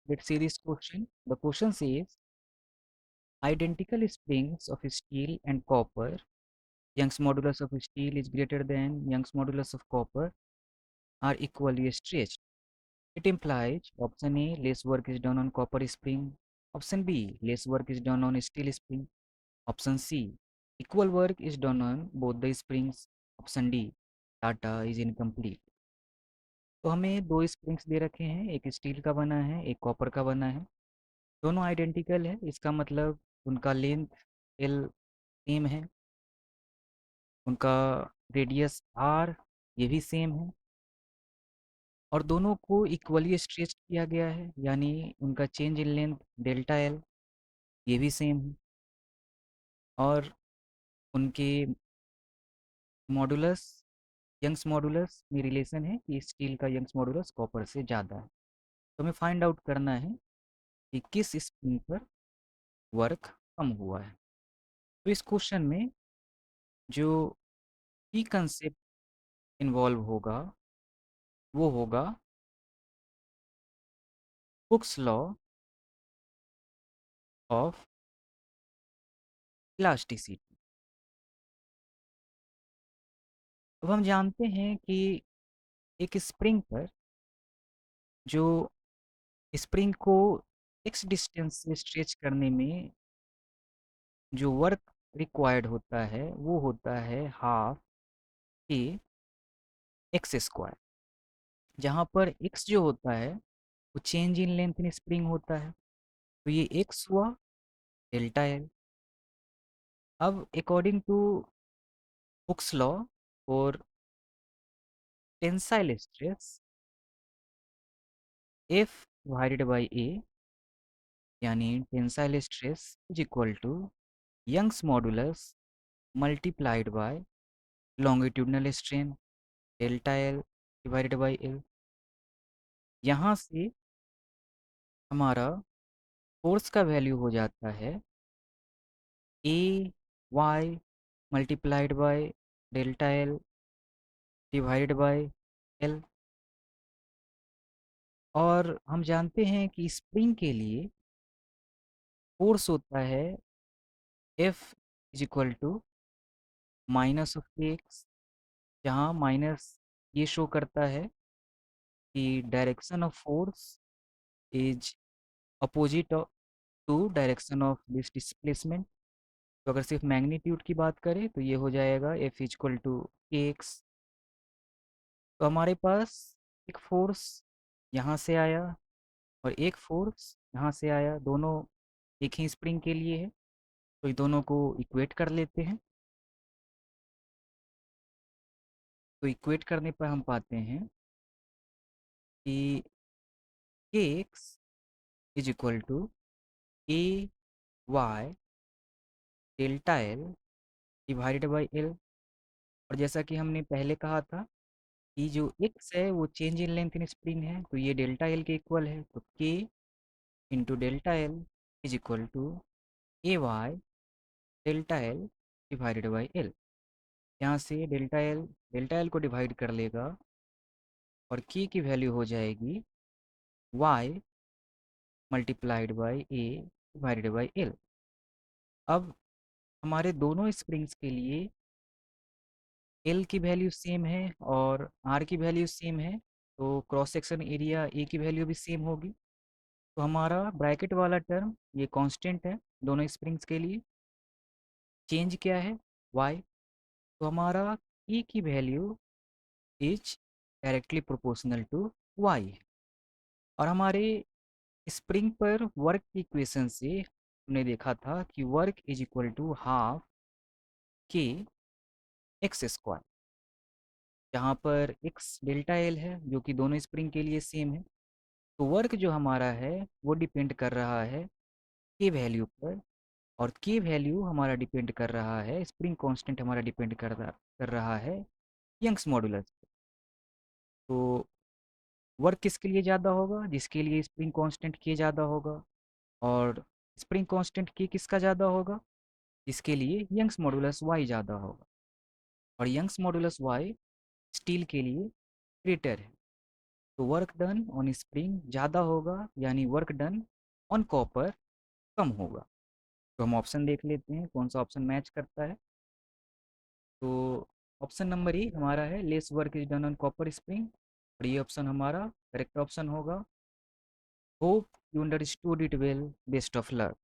let's see this question. The question says identical springs of steel and copper. Young's modulus of steel is greater than Young's modulus of copper are equally stretched. It implies option A, less work is done on copper spring. Option B, less work is done on steel spring. Option C, equal work is done on both the springs. Option D, data is incomplete. तो हमें दो springs दे रखे हैं, एक steel का बना है, एक कॉपर का बना है। दोनों आइडेंटिकल है, इसका मतलब उनका लेंथ एल सेम है, उनका रेडियस आर ये भी सेम है और दोनों को इक्वली स्ट्रेच किया गया है, यानी उनका change in length delta L ये भी सेम है और उनके मॉडुलस यंग्स मॉडुलस में रिलेशन है कि स्टील का यंग्स मॉडुलस कॉपर से ज़्यादा है। तो हमें फाइंड आउट करना है कि किस स्प्रिंग पर वर्क कम हुआ है। तो इस क्वेश्चन में जो की कंसेप्ट इन्वॉल्व होगा वो होगा हुक्स लॉ ऑफ इलास्टिसिटी। अब हम जानते हैं कि एक स्प्रिंग पर जो स्प्रिंग को एक्स डिस्टेंस से स्ट्रेच करने में जो वर्क रिक्वायर्ड होता है वो होता है हाफ ए एक्स स्क्वायर, जहाँ पर एक्स जो होता है वो change in length in spring होता है। तो ये एक्स हुआ डेल्टा एल। अब अकॉर्डिंग टू हुक्स लॉ और tensile stress F divided by A यानी tensile stress is equal to Young's modulus multiplied by longitudinal strain delta L divided by L. यहाँ से हमारा फोर्स का वैल्यू हो जाता है A Y multiplied by delta L divided by L. और हम जानते हैं कि स्प्रिंग के लिए फोर्स होता है F is equal to minus of x, जहाँ माइनस ये शो करता है कि direction of force is opposite to direction of this displacement. तो अगर सिर्फ मैग्नीट्यूड की बात करें तो ये हो जाएगा एफ इक्वल टू एक्स। तो हमारे पास एक फोर्स यहाँ से आया और एक फोर्स यहाँ से आया, दोनों एक ही स्प्रिंग के लिए है। तो ये दोनों को इक्वेट कर लेते हैं। तो इक्वेट करने पर हम पाते हैं कि k x is equal to A Y delta L divided by L. और जैसा कि हमने पहले कहा था कि जो एक्स है वो change in length in spring है, तो ये डेल्टा एल के इक्वल है। तो k into delta L is equal to A Y delta L divided by L. यहाँ से डेल्टा एल को डिवाइड कर लेगा और के की वैल्यू हो जाएगी Y multiplied by A divided by L. अब हमारे दोनों स्प्रिंग्स के लिए एल की वैल्यू सेम है और आर की वैल्यू सेम है, तो क्रॉस सेक्शन एरिया ए की वैल्यू भी सेम होगी। तो हमारा ब्रैकेट वाला टर्म ये कांस्टेंट है दोनों स्प्रिंग्स के लिए। चेंज क्या है वाई। तो हमारा ई की value is directly proportional to Y. और हमारे स्प्रिंग पर वर्क की इक्वेशन से हमने देखा था कि work is equal to half k x square, जहाँ पर एक्स डेल्टा एल है जो कि दोनों स्प्रिंग के लिए सेम है। तो वर्क जो हमारा है वो डिपेंड कर रहा है के वैल्यू पर, और के वैल्यू हमारा डिपेंड कर रहा है, स्प्रिंग कांस्टेंट हमारा डिपेंड कर रहा है यंग्स मॉडुलस पे। तो वर्क किसके लिए ज़्यादा होगा, जिसके लिए स्प्रिंग कांस्टेंट के ज़्यादा होगा। और स्प्रिंग कांस्टेंट के किसका ज़्यादा होगा, जिसके लिए यंग्स मॉडुलस वाई ज़्यादा होगा। और यंग्स मॉडुलस वाई स्टील के लिए ग्रेटर है। तो वर्क डन ऑन स्प्रिंग ज़्यादा होगा, यानी वर्क डन ऑन कॉपर कम होगा। तो हम ऑप्शन देख लेते हैं कौन सा ऑप्शन मैच करता है। तो ऑप्शन नंबर ई हमारा है lace work is done on copper spring, और ये ऑप्शन हमारा करेक्ट ऑप्शन होगा। Hope you understood it well, best of luck.